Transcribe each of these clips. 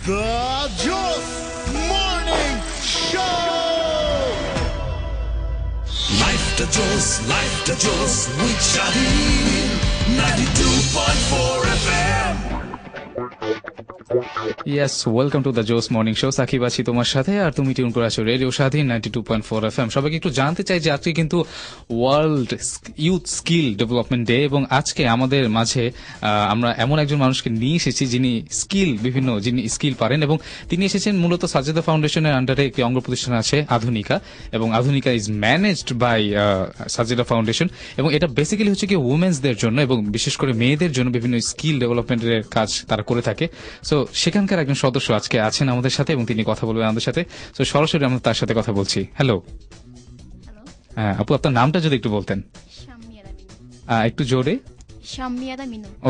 The Juice Morning Show. Life the Juice with Shaheen 92.4 FM. Yes, welcome to the Joes Morning Show. Shakib আছি তোমার সাথে, আর তুমি tune করে আছো রেডিও স্বাধীন 92.4 FM। সবাইকে একটু জানতে চাই যে আজকে কিন্তু world youth skill development day, এবং আজকে আমাদের মাঝে আমরা এমন একজন মানুষকে নিয়ে এসেছি যিনি স্কিল পারেন, এবং তিনি এসেছেন মূলত সাজেদা ফাউন্ডেশনের আন্ডারে একটি অঙ্গ প্রতিষ্ঠান আছে আধুনিকা, এবং Adhunika is managed by Sajeda Foundation, এবং এটা বেসিক্যালি হচ্ছে কি উমেন্সদের জন্য এবং বিশেষ করে মেয়েদের জন্য বিভিন্ন স্কিল ডেভেলপমেন্টের কাজ তারা করে থাকে। সো সেখানকার একজন সদস্য আজকে আছেন আমাদের সাথে এবং তিনি কথা বলবেন আমাদের সাথে। সো সরাসরি আমরা তার সাথে কথা বলছি। হ্যালো। হ্যাঁ আপু, আপনার নামটা যদি একটু বলতেন। একটু জোরে।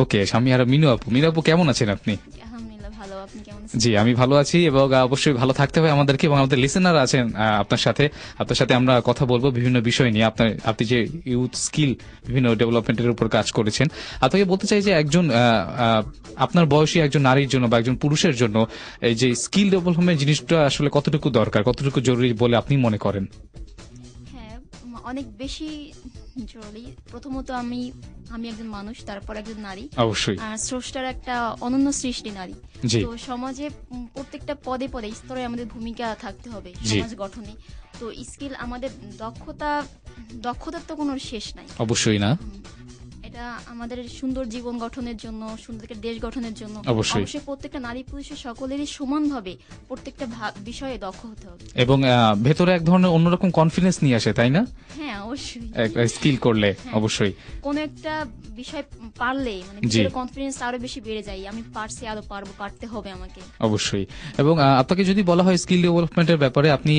ওকে, শামিয়ারা মিনু আপু। মিনু আপু, কেমন আছেন আপনি? জি, আমি ভালো আছি, এবং অবশ্যই ভালো থাকতে হবে আমাদেরকে, এবং আমাদের লিসেনার আছেন আপনার সাথে আমরা কথা বলবো বিভিন্ন বিষয় নিয়ে। আপনি যে ইউথ স্কিল বিভিন্ন ডেভেলপমেন্টের উপর কাজ করেছেন, আপনাকে বলতে চাই যে একজন আপনার বয়সী একজন নারীর জন্য বা একজন পুরুষের জন্য এই যে স্কিল ডেভেলপমেন্ট জিনিসটা আসলে কতটুকু দরকার, কতটুকু জরুরি বলে আপনি মনে করেন? হ্যাঁ, অনেক বেশি জরুরি। প্রথমত আমি একজন মানুষ, তারপর একজন নারী, অবশ্যই, আর স্রষ্টার একটা অনন্য সৃষ্টি নারী। তো সমাজে প্রত্যেকটা পদে পদে স্তরে আমাদের ভূমিকা থাকতে হবে সমাজ গঠনে। তো স্কিল আমাদের দক্ষতার তো কোনো শেষ নাই। অবশ্যই না, এটা আমাদের সুন্দর জীবন গঠনের জন্য, সুন্দর একটা দেশ গঠনের জন্য অবশ্যই প্রত্যেকটা নারী পুরুষের সকলেরই সমানভাবে প্রত্যেকটা বিষয়ে দক্ষ হতে হবে, এবং ভেতরে এক ধরনের অন্যরকম কনফিডেন্স নিয়ে আসে, তাই না? হ্যাঁ অবশ্যই, স্কিল করলে অবশ্যই কোন একটা বিষয় পারলে মানে কনফিডেন্স আরো বেশি বেড়ে যায়। আমি পারছি, আরো পারবো, পারতে হবে আমাকে, অবশ্যই। এবং আপনাকে যদি বলা হয় স্কিল ডেভেলপমেন্টের ব্যাপারে, আপনি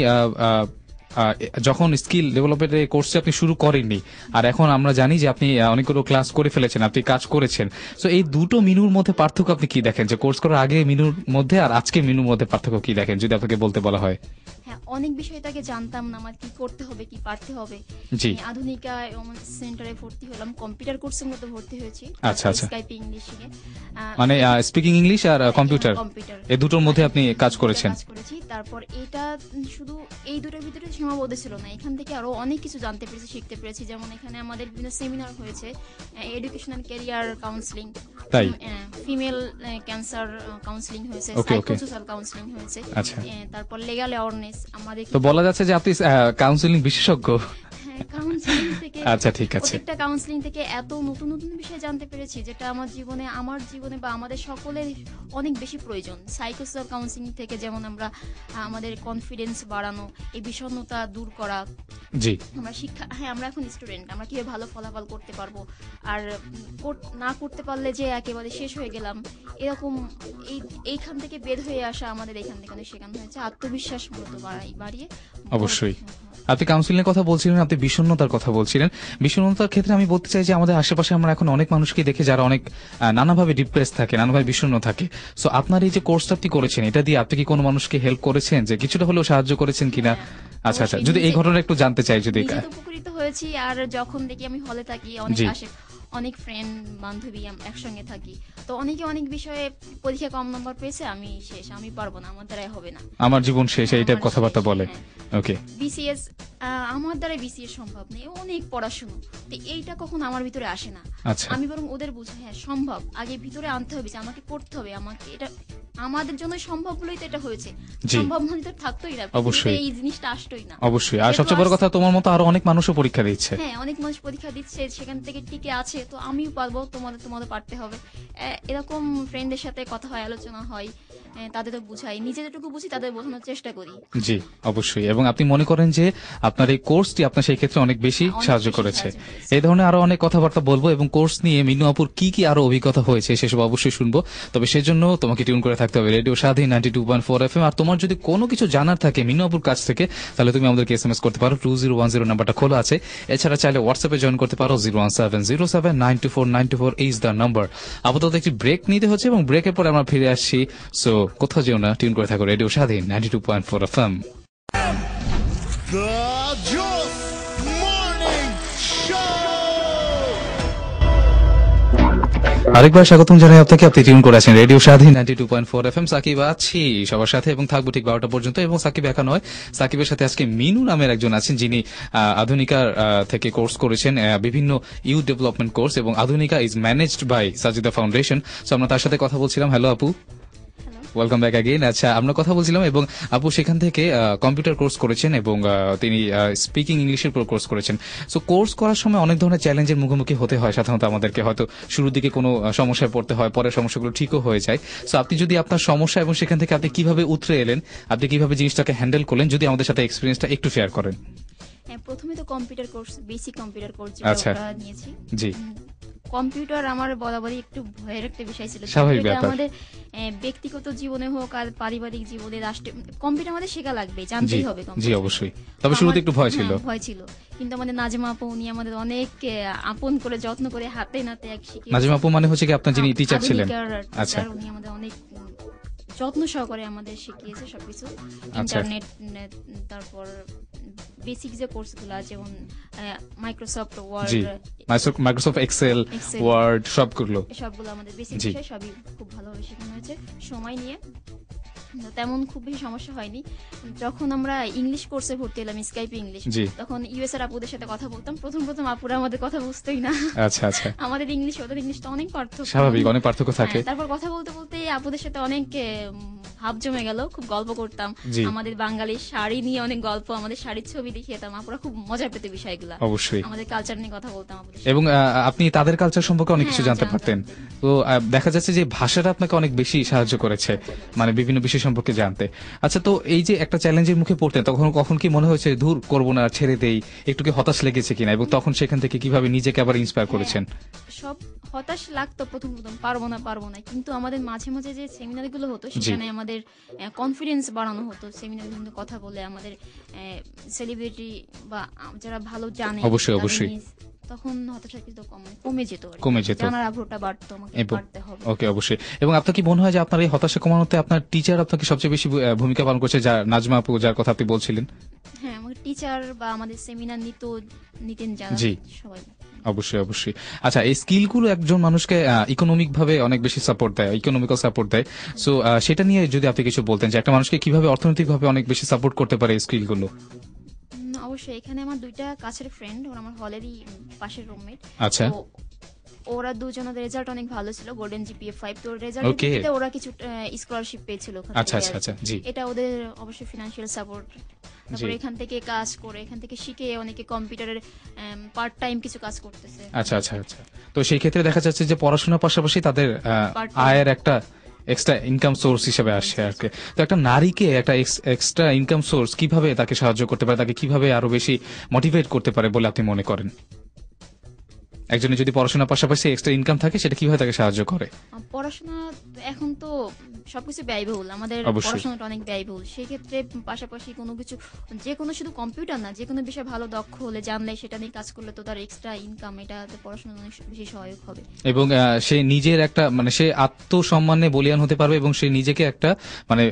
যখন স্কিল ডেভেলপমেন্টের কোর্সে আপনি শুরু করেননি, আর এখন আমরা জানি যে আপনি অনেকগুলো ক্লাস করে ফেলেছেন, আপনি কাজ করেছেন, সো এই দুটো মিনুর মধ্যে পার্থক্য আপনি কি দেখেন? যে কোর্স করার আগে মিনুর মধ্যে আর আজকে মিনুর মধ্যে পার্থক্য কি দেখেন, যদি আপনাকে বলতে বলা হয়? হ্যাঁ, অনেক বিষয় তাকে জানতাম না, আমার কি করতে হবে, কি পারতে হবে। আধুনিকা সেন্টারে ভর্তি হলাম, কম্পিউটার কোর্সের মধ্যে ভর্তি হয়েছি। আচ্ছা আচ্ছা, স্কাইপিং ইংলিশে, মানে স্পিকিং ইংলিশ আর কম্পিউটার, এই দুটোর মধ্যে আপনি কাজ করেছেন। তারপর এটা শুধু এই দুটোর ভিতরে সীমাবদ্ধ ছিল না, এখান থেকে আরো অনেক কিছু জানতে পেরেছি, শিখতে পেরেছি। যেমন এখানে আমাদের বিভিন্ন সেমিনার হয়েছে, education and career counselling, female cancer counselling হয়েছে, সাইকোসোশিয়াল কাউন্সিলিং হয়েছে, তারপর লিগ্যাল অ্যাওয়ারনেস। আমাদের তো বলা যাচ্ছে যে আপনি কাউন্সিলিং বিশেষজ্ঞ। কাউন্সিলিং থেকে, আচ্ছা ঠিক আছে, প্রত্যেকটা কাউন্সিলিং থেকে এত নতুন নতুন বিষয় জানতে পেরেছি, যেটা আমার জীবনে বা আমাদের সকলের অনেক বেশি প্রয়োজন। সাইকোসোশিয়াল কাউন্সিলিং থেকে যেমন আমরা আমাদের কনফিডেন্স বাড়ানো, এই বিষণ্ণতা দূর করা, আমরা শিক্ষা, আমরা এখন স্টুডেন্ট, আমরা কিভাবে ভালো ফলাফল করতে পারবো, আর না করতে পারলে যে একেবারে শেষ হয়ে গেলাম, এরকম এইখান থেকে বের হয়ে আসা আমাদের এখান থেকে শেখানো হয়েছে। আত্মবিশ্বাস মূলত বাড়িয়ে। অবশ্যই আপনি কাউন্সিলিং এর কথা বলছিলেন, আপনি বিষণ্ণতার কথা বলছিলেন। বিষণ্ণতার ক্ষেত্রে আমি বলতে চাই যে আমাদের আশেপাশে আমরা এখন অনেক মানুষকে দেখে যারা অনেক নানাভাবে ডিপ্রেস থাকে, নানাভাবে বিষণ্ণ থাকে। সো আপনার এই যে কোর্সটা আপনি করেছেন, এটা দিয়ে আপনি কি কোনো মানুষকে হেল্প করেছেন, যে কিছুটা হলেও সাহায্য করেছেন কিনা? আচ্ছা আচ্ছা, যদি এই ঘটনা একটু জানতে চাই। যদি উপকৃত হয়েছি, আর যখন দেখি আমি হলে থাকি, অনেক ফ্রেন্ড বান্ধবী একসঙ্গে থাকি, তো অনেকে অনেক বিষয়ে পরীক্ষা কম নাম্বার পেয়েছে, আমি শেষ, আমি পারবো না, আমার দ্বারাই হবে না, আমার জীবন শেষ, এই টাইপ কথাবার্তা বলে। ওকে, বিসিএস আমার দ্বারা বিসিএস সম্ভব নেই, অনেক পড়াশোনা, তো এইটা কখন আমার ভিতরে আসে না। আমি বরং ওদের বুঝি, হ্যাঁ সম্ভব, আগে ভিতরে আনতে হবে যে আমাকে পড়তে হবে, আমাকে এটা আমাদের জন্য সম্ভব বলেই তো এটা হয়েছে, সম্ভব না হলে থাকতোই না, অবশ্যই এই জিনিসটা আসতোই না। অবশ্যই, আর সবচেয়ে বড় কথা, তোমার মতো আরো অনেক মানুষও পরীক্ষা দিচ্ছে। হ্যাঁ, অনেক মানুষ পরীক্ষা দিচ্ছে, সেখান থেকে টিকে আছে, তো আমিও পারবো, তোমাদের পারতে হবে। এরকম ফ্রেন্ডের সাথে কথা হয়, আলোচনা হয়, তাদের তো বুঝাই, নিজে যেটুকু বুঝি তাদের বোঝানোর চেষ্টা করি। জি অবশ্যই, এবং আপনি মনে করেন যে আপনার এই কোর্সটি আপনার সেই ক্ষেত্রে অনেক বেশি সাহায্য করেছে। এই ধরনের আরো অনেক কথাবার্তা বলবো, এবং কোর্স নিয়ে মিনু আপুর কি কি আরো অভিজ্ঞতা হয়েছে সেসব অবশ্যই শুনবো। তবে সেজন্য তোমাকে টিউন করে থাকতে হবে রেডিও স্বাধীন 92.4 FM। আর তোমার যদি কোনো কিছু জানার থাকে মিনু আপুর কাছ থেকে, তাহলে তুমি আমাদেরকে SMS করতে পারো, 2010 নাম্বারটা খোলা আছে। এছাড়া চাইলে হোয়াটসঅ্যাপে জয়েন করতে পারো, 01707924924 ইজ দ্য নাম্বার। আপাতত একটি ব্রেক নিতে হচ্ছে, এবং ব্রেকের পরে আমরা ফিরে আসছি। সো কোথাও যেও না, টিউন করে থাকো রেডিও স্বাধীন 92.4 FM। The Juice Morning Show. আরেকবার স্বাগতম জানাই আপনাকে। আপনি টিউন করেছেন রেডিও স্বাধীন 92.4 এফএম। সাকিব আছি সবার সাথে এবং থাকবো ঠিক 12টা পর্যন্ত। এবং সাকিব একা নয়, সাকিবের সাথে আজকে মিনু নামের একজন আছেন, যিনি আধুনিকার থেকে কোর্স করেছেন, বিভিন্ন ইউথ ডেভেলপমেন্ট কোর্স, এবং Adhunika is managed by Sajida Foundation. So আমরা তার সাথে কথা বলছিলাম। হ্যালো আপু, ওয়েলকাম ব্যাক অ্যাগেইন। আচ্ছা, আমরা কথা বলছিলাম এবং আপু সেখান থেকে কম্পিউটার কোর্স করেছেন এবং তিনি স্পিকিং ইংলিশের উপর কোর্স করেছেন। সো কোর্স করার সময় অনেক ধরনের চ্যালেঞ্জের মুখোমুখি হতে হয় সাধারণত আমাদেরকে। হয়তো শুরুর দিকে কোনো সমস্যায় পড়তে হয়, পরে সমস্যাগুলো ঠিকও হয়ে যায়। সো আপনি যদি আপনার সমস্যা এবং সেখান থেকে আপনি কিভাবে উতরে এলেন, আপনি কিভাবে জিনিসটাকে হ্যান্ডেল করলেন, যদি আমাদের সাথে এক্সপিরিয়েন্সটা একটু শেয়ার করেন। হ্যাঁ, প্রথমে তো computer course, basic computer course আচ্ছা। যেটা নিয়েছি। জি, কম্পিউটার আমার বরাবরই একটু ভয়ের একটা বিষয় ছিল। স্বাভাবিক এটা ব্যাপার। আমাদের ব্যক্তিগত জীবনে হোক আর পারিবারিক জীবনে, রাষ্ট্রীয় কম্পিউটার আমাদের শেখা লাগবে, জানতেই হবে জি কম্পিউটার। অবশ্যই। তবে শুরুতে একটু ভয় ছিল। ভয় ছিল, কিন্তু আমাদের নাজমা আপু উনি আমাদের অনেক আপন করে যত্ন করে হাতে নাতে এক শিখে। নাজিমা আপু মানে হচ্ছে কি আপনার যিনি টিচার ছিলেন? আচ্ছা, উনি আমাদের অনেক যত্ন সহকারে আমাদের শিখিয়েছে সবকিছু। আচ্ছা। ইন্টারনেট, তারপর বেসিক যে কোর্সগুলো আছে, যেমন মাইক্রোসফট জি, Word, Microsoft Excel, Excel, Word সবগুলো। সবগুলো আমাদের বেসিক জি। বিষয়, সবই খুব ভালোভাবে শেখানো হয়েছে সময় নিয়ে। তো তেমন খুব বেশি সমস্যা হয়নি। যখন আমরা ইংলিশ কোর্সে ভর্তি হলাম, স্কাইপ ইংলিশ, জি। তখন ইউএস এর আপুদের সাথে কথা বলতাম। প্রথম আপুরা আমাদের কথা বুঝতোই না। আচ্ছা আচ্ছা, আমাদের ইংলিশ ওদের ইংলিশটা অনেক পার্থক্য। স্বাভাবিক, অনেক পার্থক্য থাকে। হ্যাঁ, তারপর কথা বলতে বলতে আপুদের সাথে অনেক ভাব জমে গেল, খুব গল্প করতাম। জি। আমাদের বাঙালির শাড়ি নিয়ে অনেক গল্প, আমাদের শাড়ির ছবি দেখিয়েতাম। আপুরা খুব মজা পেতে বিষয়গুলো। অবশ্যই। আমাদের কালচার নিয়ে কথা বলতাম আপুদের সাথে। এবং আপনি তাদের কালচার সম্পর্কে অনেক কিছু হ্যাঁ, জানতে জানতাম। পারতেন। তো দেখা যাচ্ছে যে ভাষাটা আপনাকে অনেক বেশি সাহায্য করেছে, মানে বিভিন্ন বিষয় সম্পর্কে জানতে। আচ্ছা, তো এই যে একটা চ্যালেঞ্জের মুখে পড়তেন, তখন কখন কি মনে হয়েছে ধুর করবো না, ছেড়ে দেই, একটু কি হতাশ লেগেছে কিনা, এবং তখন সেখান থেকে কিভাবে নিজেকে আবার ইন্সপায়ার করেছেন? সব হতাশ লাগতো প্রথম পারবো না, কিন্তু আমাদের মাঝে মাঝে যে সেমিনার গুলো হতো, সেখানে আমাদের কনফিডেন্স বাড়ানো হতো। সেমিনার কিন্তু কথা বলে আমাদের সেলিব্রিটি বা যারা ভালো জানে, অবশ্যই, তাদের অবশ্যই। নিয়ে তখন হতাশা কিন্তু কমে যেত আর কি। কমে যেত। জানার আগ্রহটা বাড়তো, আমাকে বাড়তে হবে। ওকে, অবশ্যই। এবং আপনার কি মনে হয় যে আপনার এই হতাশা কমানোতে আপনার টিচার আপনাকে সবচেয়ে বেশি ভূমিকা পালন করছে, যা নাজমা আপু যার কথা আপনি বলছিলেন? হ্যাঁ, আমাদের টিচার বা আমাদের সেমিনার নিতেন যারা, জি। সবাই। অবশ্যই অবশ্যই। আচ্ছা, এই স্কিলগুলো একজন মানুষকে ইকোনমিক ভাবে অনেক বেশি সাপোর্ট দেয়, ইকোনমিক্যাল সাপোর্ট দেয়। সো সেটা নিয়ে যদি আপনি কিছু বলতেন যে একটা মানুষকে কিভাবে অর্থনৈতিক ভাবে অনেক বেশি সাপোর্ট করতে পারে এই স্কিলগুলো। অবশ্যই। এখানে আমার দুইটা কাছের ফ্রেন্ড, ওরা আমার হলেরই পাশের রুমমেট। আচ্ছা। ওরা দুজনের রেজাল্ট অনেক ভালো ছিল, গোল্ডেন জিপিএ 5। তো Okay. রেজাল্টে ওরা কিছু স্কলারশিপ পেয়েছিল ওখান আচ্ছা থেকে আচ্ছা আর আচ্ছা, কি। জি। এটা ওদের অবশ্যই ফিনান্সিয়াল সাপোর্ট। তারপর জি। এখান থেকে কাজ করে, এখান থেকে শিখে অনেকে কম্পিউটারের পার্ট টাইম কিছু কাজ করতেছে। আচ্ছা আচ্ছা আচ্ছা। তো সেই ক্ষেত্রে দেখা যাচ্ছে যে পড়াশোনার পাশাপাশি তাদের Part-time। আয়ের একটা এক্সট্রা ইনকাম সোর্স হিসেবে আসে আর কি। তো একটা নারীকে একটা এক্সট্রা ইনকাম সোর্স কিভাবে তাকে সাহায্য করতে পারে, তাকে কিভাবে আরো বেশি মোটিভেট করতে পারে বলে আপনি মনে করেন? একজনের যদি পড়াশোনার পাশাপাশি এক্সট্রা ইনকাম থাকে, সেটা কিভাবে তাকে সাহায্য করে? পড়াশোনা এখন তো সবকিছু ব্যয়বহুল, আমাদের অবশ্যই। পড়াশোনাটা অনেক ব্যয়বহুল। সেই ক্ষেত্রে পাশাপাশি কোনো কিছু, যে কোনো শুধু কম্পিউটার না, যে কোনো বিষয়ে ভালো দক্ষ হলে, জানলে, সেটা নিয়ে কাজ করলে তো তার এক্সট্রা ইনকাম, এটাতে পড়াশোনা অনেক বেশি সহায়ক হবে। এবং সে নিজের একটা মানে সে আত্মসম্মানে বলিয়ান হতে পারবে এবং সে নিজেকে একটা মানে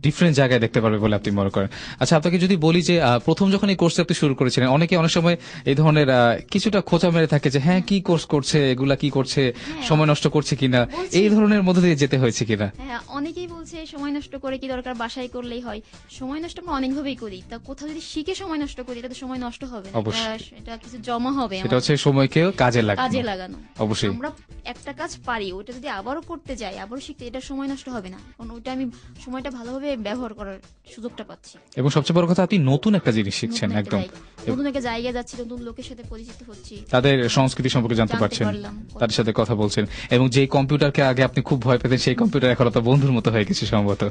ডিফারেন্ট জায়গায় দেখতে পারবে বলে আপনি মনে করেন। আচ্ছা, আপনাকে যদি বলি যে প্রথম যখন এই কোর্সটা আপনি শুরু করেছিলেন, অনেকে অনেক সময় এই ধরনের কিছুটা খোঁচা মেরে থাকে যে হ্যাঁ কি কোর্স করছে, এগুলা কি করছে, সময় নষ্ট করছে কিনা, এই ধরনের মধ্যে দিয়ে যেতে হয়েছে কিনা? হ্যাঁ, অনেকেই বলছে সময় নষ্ট করে কি দরকার, বাসায় করলেই হয়। সময় নষ্ট আমরা অনেকভাবেই করি, তা কোথাও যদি শিখে সময় নষ্ট করি, এটা তো সময় নষ্ট হবে না, অবশ্যই। এটা কিছু জমা হবে সেটা আমার হচ্ছে সময়কেও কাজে কাজে লাগানো। লাগানো। অবশ্যই। আমরা একটা কাজ পারি, ওটা যদি আবারও করতে যাই, আবারও শিখতে, এটা সময় নষ্ট হবে না, কারণ ওটা আমি সময়টা ভালোভাবে ব্যবহার করার সুযোগটা পাচ্ছি। এবং সবচেয়ে বড় কথা, আপনি নতুন একটা জিনিস শিখছেন একদম। নতুন একটা জায়গায় যাচ্ছি, নতুন লোকের সাথে পরিচিত হচ্ছি, তাদের সংস্কৃতি সম্পর্কে জানতে জানতে পারছেন, পারলাম। তাদের সাথে কথা বলছেন, এবং যে কম্পিউটারকে আগে আপনি খুব ভয় পেতেন, সেই কম্পিউটার এখন তো বন্ধুর মতো হয়ে গেছে সম্ভবত।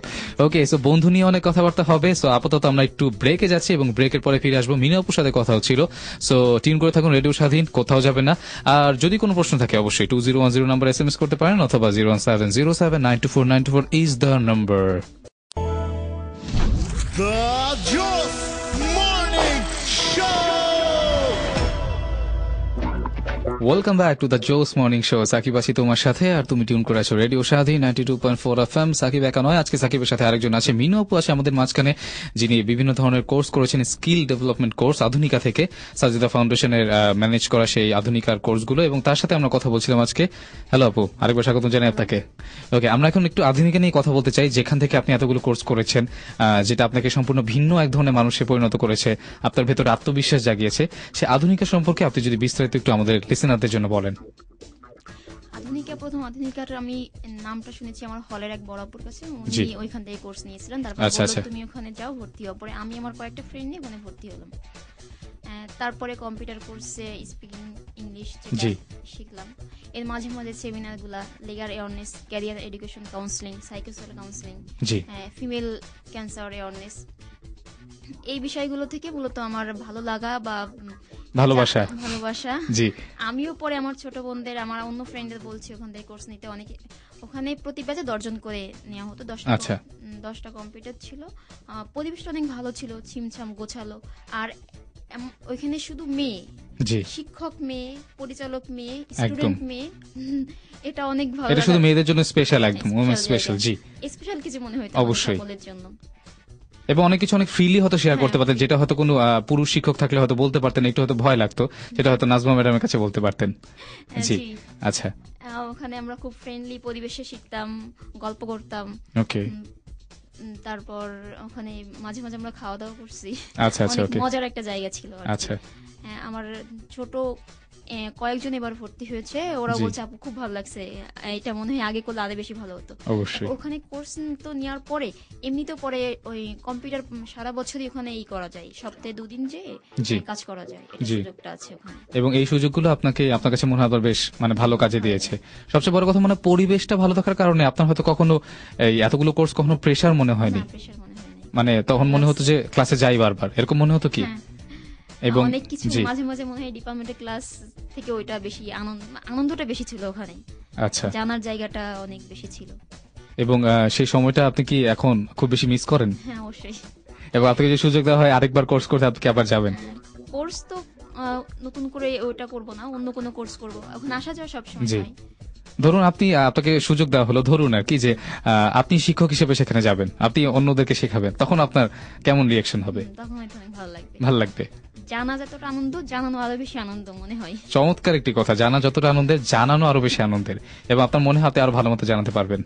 ওকে, সো বন্ধু নিয়ে অনেক কথাবার্তা হবে। সো আপাতত আমরা একটু ব্রেকে যাচ্ছি এবং ব্রেকের পরে ফিরে আসবো। মিনা আপুর সাথে কথা হচ্ছিল। সো টিউন করে থাকুন রেডিও স্বাধীন, কোথাও যাবে না। আর যদি কোনো প্রশ্ন থাকে অবশ্যই 2010 নাম্বার SMS করতে পারেন, অথবা 01707924924 is the number. The Juice Morning Show. Welcome back to the জোস মর্নিং শো। সাকিব আছি তোমার সাথে, আর তুমি টিউন করে আছো রেডিও স্বাধীন 92.4 FM। সাকিব একা নয়, আজকে সাকিবের সাথে আরেকজন আছে, মিনু আপু আছে আমাদের মাঝখানে, যিনি বিভিন্ন ধরনের কোর্স করেছেন, স্কিল ডেভেলপমেন্ট কোর্স আধুনিকা থেকে, সাজিদা ফাউন্ডেশনের ম্যানেজ করা সেই আধুনিকার কোর্সগুলো, এবং তার সাথে আমরা কথা বলছিলাম আজকে। হ্যালো আপু, আরেকবার স্বাগত জানাই আপনাকে। ওকে, আমরা এখন একটু আধুনিকা নিয়ে কথা বলতে চাই, যেখান থেকে আপনি এতগুলো কোর্স করেছেন, যেটা আপনাকে সম্পূর্ণ ভিন্ন এক ধরনের মানুষে পরিণত করেছে, আপনার ভেতরে আত্মবিশ্বাস জাগিয়েছে। সে আধুনিকা সম্পর্কে আপনি যদি বিস্তারিত একটু আমাদের লিসেনারদের জন্য বলেন। আধুনিকার আমি নামটা শুনেছি আমার হলের এক বড় আপুর কাছে, জি। উনি ওইখান থেকে কোর্স নিয়েছিলেন। তারপর আচ্ছা, বললো আচ্ছা। তুমি ওখানে যাও, ভর্তি হও। পরে আমি আমার কয়েকটা ফ্রেন্ড নিয়ে ওখানে ভর্তি হলাম। তারপরে কম্পিউটার কোর্সে স্পিকিং ইংলিশ জি। শিখলাম। এর মাঝে মাঝে সেমিনারগুলা, legal awareness, career education counselling, psychosocial counselling, জি। ফিমেল ক্যান্সার অ্যাওয়ারনেস, এই বিষয়গুলো থেকে মূলত আমার ভালো লাগা বা ভালোবাসা। জি। আমিও পরে আমার ছোট বোনদের, আমার অন্য ফ্রেন্ডদের বলছি ওখান থেকে কোর্স নিতে। অনেকে ওখানে প্রতি ব্যাচে 10 জন করে নেওয়া হতো। আচ্ছা। 10টা কম্পিউটার ছিল। পরিবেশটা অনেক ভালো ছিল, ছিমছাম গোছালো। আর ওইখানে শুধু মেয়ে, জি। শিক্ষক মেয়ে, পরিচালক মেয়ে, একদম। স্টুডেন্ট মেয়ে। এটা অনেক ভালো। এটা শুধু মেয়েদের জন্য স্পেশাল, একদম স্পেশাল। জি, স্পেশাল কিছু মনে হইতো অবশ্যই। সকলের জন্য। এবং অনেক কিছু অনেক ফ্রিলি হয়তো শেয়ার করতে হ্যাঁ, পারতেন, যেটা হয়তো কোনো পুরুষ শিক্ষক থাকলে হয়তো বলতে পারতেন, একটু হয়তো ভয় লাগতো, যেটা হয়তো নাজমা ম্যাডামের কাছে বলতে পারতেন। জি। জি। আচ্ছা। ওখানে আমরা খুব ফ্রেন্ডলি পরিবেশে শিখতাম, গল্প করতাম। ওকে। তারপর ওখানে মাঝে মাঝে আমরা খাওয়া দাওয়া করছি। আচ্ছা, আচ্ছা। অনেক ওকে। মজার একটা জায়গা ছিল আর কি। আচ্ছা। আমার ছোট কয়েকজন এবার ভর্তি হয়েছে, ওরা জি। বলছে আপু খুব ভালো লাগছে, এটা মনে হয় আগে করলে আরো বেশি ভালো হতো। অবশ্যই। ওখানে কোর্স তো নেওয়ার পরে এমনিতেও পরে ওই কম্পিউটার সারা বছরই ওখানে করা যায়, সপ্তাহে 2 দিন যে জি। কাজ করা যায়, এটা জি। সুযোগটা আছে ওখানে। এবং এই সুযোগগুলো আপনার কাছে মনে হয় আবার বেশ ভালো কাজে দিয়েছে। সবচেয়ে বড় কথা, পরিবেশটা ভালো থাকার কারণে আপনার হয়তো কখনো এই এতগুলো কোর্স কখনো প্রেসার মনে হয়নি। না, প্রেশার মনে হয়নি। তখন মনে হতো যে ক্লাসে যাই বারবার, এরকম মনে হতো কি? হ্যাঁ। এবং অনেক কিছু জি। মাঝে মাঝে মনে হয় ডিপার্টমেন্টের ক্লাস থেকে ওইটা বেশি আনন্দটা বেশি ছিল ওখানে। আচ্ছা। জানার জায়গাটা অনেক বেশি ছিল। এবং সেই সময়টা আপনি কি এখন খুব বেশি মিস করেন? হ্যাঁ, অবশ্যই। এবং আপনাকে যে সুযোগ দেওয়া হয় আরেকবার কোর্স করতে, আপনি কি আবার যাবেন? কোর্স তো নতুন করে ওইটা করব না, অন্য কোনো কোর্স করব। এখন আসা যাওয়া সবসময় জি। হয়। ধরুন আপনাকে সুযোগ দেওয়া হলো, ধরুন আর কি, যে আপনি শিক্ষক হিসেবে সেখানে যাবেন, আপনি অন্যদেরকে শেখাবেন, তখন আপনার কেমন রিয়াকশন হবে? তখন হয়তো অনেক ভালো লাগবে। ভালো লাগবে। জানা যতটা আনন্দ, জানানো আরো বেশি আনন্দ মনে হয়। চমৎকার একটি কথা, জানা যতটা আনন্দের, জানানো আরো বেশি আনন্দের, এবং আপনার মনে হাতে আরো ভালো মতো জানাতে পারবেন।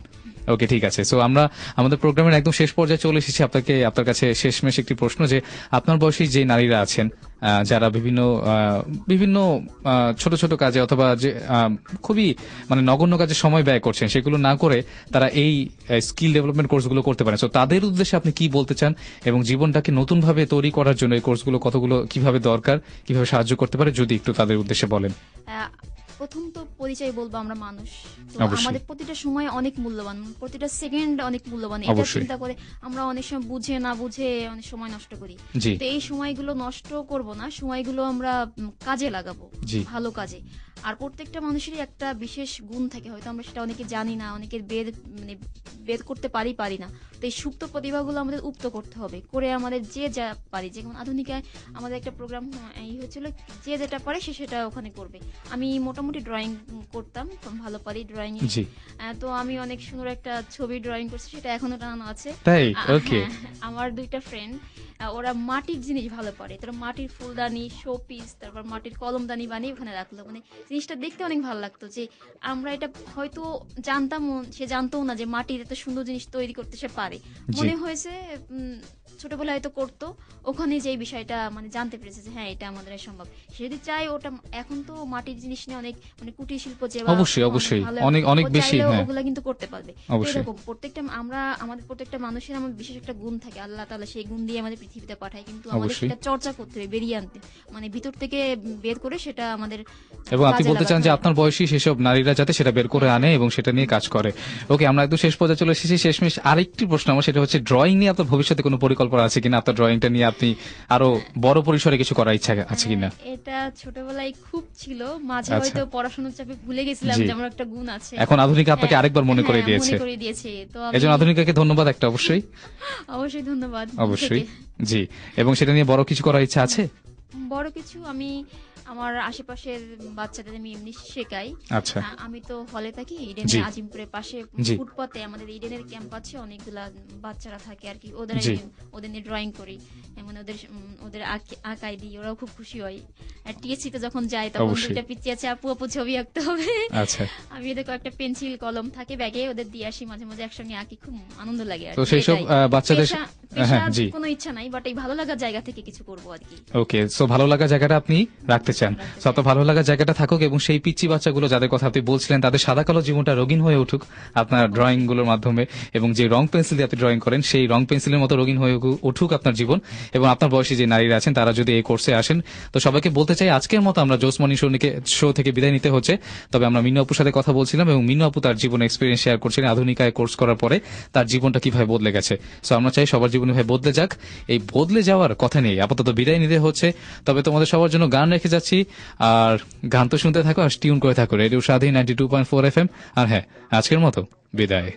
ওকে, ঠিক আছে। সো আমরা আমাদের প্রোগ্রামের একদম শেষ পর্যায়ে চলে এসেছি। আপনার কাছে শেষমেশ একটি প্রশ্ন, যে আপনার বয়সী যে নারীরা আছেন, যারা বিভিন্ন ছোট ছোট কাজে অথবা যে খুবই নগণ্য কাজে সময় ব্যয় করছেন, সেগুলো না করে তারা এই স্কিল ডেভেলপমেন্ট কোর্সগুলো করতে পারেন। তো তাদের উদ্দেশ্যে আপনি কি বলতে চান, এবং জীবনটাকে নতুন ভাবে তৈরি করার জন্য এই কোর্সগুলো কতগুলো কিভাবে দরকার, কিভাবে সাহায্য করতে পারে, যদি একটু তাদের উদ্দেশ্যে বলেন। প্রথম তো পরিচয় বলবো, আমরা মানুষ। তো অবশ্যই। আমাদের প্রতিটা সময় অনেক মূল্যবান, প্রতিটা সেকেন্ড অনেক মূল্যবান। এটা অবশ্যই। চিন্তা করে আমরা অনেক সময় বুঝে না বুঝে অনেক সময় নষ্ট করি। জি। তো এই সময়গুলো নষ্ট করব না, সময়গুলো আমরা কাজে লাগাবো, জি। ভালো কাজে। আর প্রত্যেকটা মানুষেরই একটা বিশেষ গুণ থাকে, হয়তো আমরা সেটা অনেকে জানি না, অনেকে বের করতে পারি না। তো এই সুপ্ত প্রতিভাগুলো আমাদের উক্ত করতে হবে, করে আমাদের যে যা পারি। যেমন আধুনিকায় আমাদের একটা প্রোগ্রাম এই হয়েছিল, যে যেটা পারে সে সেটা ওখানে করবে। আমি মোটামুটি ড্রয়িং করতাম, ভালো পারি ড্রয়িং। জি। তো আমি অনেক সুন্দর একটা ছবি ড্রয়িং করছি, সেটা এখনো টানানো আছে। তাই? ওকে। হ্যাঁ, আমার 2টা ফ্রেন্ড, ওরা মাটির জিনিস ভালো পারে, তারা মাটির ফুলদানি, শো পিস, তারপর মাটির কলমদানি বানিয়ে ওখানে রাখলো। জিনিসটা দেখতে অনেক ভালো লাগতো, যে আমরা এটা হয়তো জানতাম, সে জানতোও না যে মাটির এত সুন্দর জিনিস তৈরি করতে সে পারে। মনে হয়েছে ছোটবেলায় হয়তো করতো, ওখানে যে বিষয়টা জানতে পেরেছে যে হ্যাঁ, এটা আমাদের সম্ভব। সে যদি চায় ওটা, এখন তো মাটির জিনিস নিয়ে অনেক কুটির শিল্প যে অবশ্যই অনেক বেশি, হ্যাঁ, ওগুলা কিন্তু করতে পারবে। অবশ্যই। এরকম আমাদের প্রত্যেকটা মানুষের বিশেষ একটা গুণ থাকে, আল্লাহ তাআলা সেই গুণ দিয়ে আমাদের পৃথিবীতে পাঠায়, কিন্তু আমাদের অবশ্যই। সেটা চর্চা করতে হবে, বেরিয়ে আনতে, ভিতর থেকে বের করে সেটা আমাদের এবং আপনি কাজে বলতে চান লাগাতে যে হবে। আপনার বয়সী সেসব নারীরা যাতে সেটা বের করে আনে এবং সেটা নিয়ে কাজ করে। ওকে, আমরা একদম শেষ পর্যায়ে চলে এসেছি। শেষমেশ আরেকটি প্রশ্ন আমার, সেটা হচ্ছে ড্রয়িং নিয়ে আপনার ভবিষ্যতে কোনো পরিকল্পনা আছে কিনা? আপনার ড্রয়িংটা নিয়ে আপনি আরো বড় পরিসরে কিছু করার ইচ্ছা আছে কিনা? এটা ছোটবেলায় খুব ছিল, মাঝে আচ্ছা। হয়তো পড়াশোনার চাপে ভুলে গেছিলাম জি। যে আমার একটা গুণ আছে। এখন আধুনিকা আপনাকে আরেকবার মনে করে দিয়েছে। মনে করে দিয়েছে, তো এজন্য আধুনিকাকে ধন্যবাদ একটা, অবশ্যই অবশ্যই ধন্যবাদ। অবশ্যই। থেকে। জি। এবং সেটা নিয়ে বড় কিছু করার ইচ্ছা আছে? বড় কিছু আমার আশেপাশের বাচ্চাদের আমি এমনি শেখাই। আচ্ছা। আমি তো হলে থাকি জি। ইডেনের আজিমপুরের পাশে জি। ফুটপাতে আমাদের ইডেনের ক্যাম্প আছে, অনেকগুলা বাচ্চারা থাকে আর কি, ওদের জি। ওদের নিয়ে ড্রয়িং করি, এমন ওদের আঁকাই দিই, ওরাও খুব খুশি হয়। আর টিএসসি তে যখন যাই তখন অবশ্যই। দুইটা পিচ্ছি আছে, আপু আপু ছবি আঁকতে হবে, আচ্ছা। আমি এদের কয়েকটা পেন্সিল কলম থাকে ব্যাগে, ওদের দিয়ে আসি, মাঝে মাঝে একসঙ্গে আঁকি, খুব আনন্দ লাগে আর তো কি, সেই সব এটাই। বাচ্চাদের হ্যাঁ জি কোনো ইচ্ছা নাই, বাট এই ভালো লাগার জায়গা থেকে কিছু করবো আর কি। ওকে, সো ভালো লাগা জায়গাটা আপনি রাখতে চান, সো আপনার ভালো লাগা জায়গাটা থাকুক এবং সেই পিচ্চি বাচ্চাগুলো যাদের কথা আপনি বলছিলেন তাদের সাদা কালো জীবনটা রঙিন হয়ে উঠুক আপনার ড্রয়িং গুলোর মাধ্যমে, এবং যে রং পেন্সিল দিয়ে আপনি ড্রয়িং করেন সেই রং পেন্সিলের মতো রঙিন হয়ে উঠুক আপনার জীবন। এবং আপনার বয়সী যে নারীরা আছেন তারা যদি এই কোর্সে আসেন, তো সবাইকে বলতে চাই আজকের মতো আমরা জোস মর্নিং শো থেকে বিদায় নিতে হচ্ছে। তবে আমরা মিনু আপুর সাথে কথা বলছিলাম এবং মিনু আপু তার জীবন এক্সপিরিয়েন্স শেয়ার করছিলেন আধুনিকায় কোর্স করার পরে তার জীবনটা কিভাবে বদলে গেছে। সো আমরা চাই সবার জীবনে ভাই বদলে যাক, এই বদলে যাওয়ার কথা নেই, আপাতত বিদায় নিতে হচ্ছে। তবে তোমাদের সবার জন্য গান রেখে যাচ্ছি, আর গান তো শুনতে থাকো আর টিউন করে থাকো রেডিও স্বাধীন 92.4 FM। আর হ্যাঁ, আজকের মতো বিদায়।